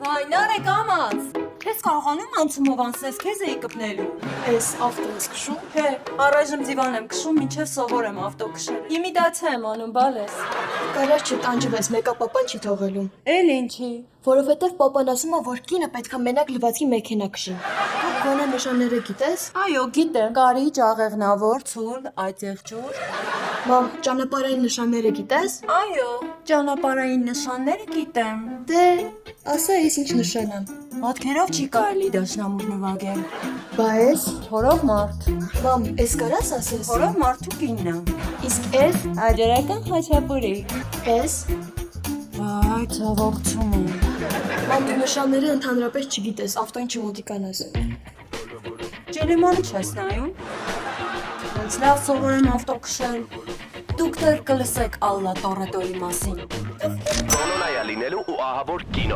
Հայ, նարեկ ամաց։ Քեզ կարողանում անցումով անսես, քեզ էի կպնելու։ Էս ավտո ես քշում։ Հե, առայժմ դիվան եմ քշում, մինչև սովորեմ ավտո քշել։ Իմիտացիա եմ անում, բալես։ Կարաս չտանջվես, մեկը պապան չի թողելու։ Էլ ինչի։ Որովհետև պապան ասում է, որ կինը պետքա մենակ լվացքի մեքենա քշի։ Դու գոնե նշանները գիտես։ Այո, գիտեմ։ Կարի, ջաղեղնավոր, ցուլ, այծեղջուր։ Մամ, ճանապարհային նշանները գիտես։ Այո, ճանապարհային նշանները գիտեմ։ Դե, ասա ես ինչ նշան եմ։ Մատքերով չի կարելի դաշնամուր նվագել։ Բա ես։ Թորով մարդ։ Մամ, էս կարաս ասես։ Թորով մարդու կինն է։ Իսկ էս, Աջերական խաչապուրի։ էս։ Վայ, ցավոքցում եմ։ Մամ, դու նշանները ընդհանրապես չգիտես, ավտոին չմոտիկանաս։ Ջերեմանը չես նայում։ Ոնց լավ սովորեմ ավտո քշել։ Դուք դեռ կլսեք Ալլա Տորետոյի մասին։ Կոլոնայա լինելու ու ահավոր կինո։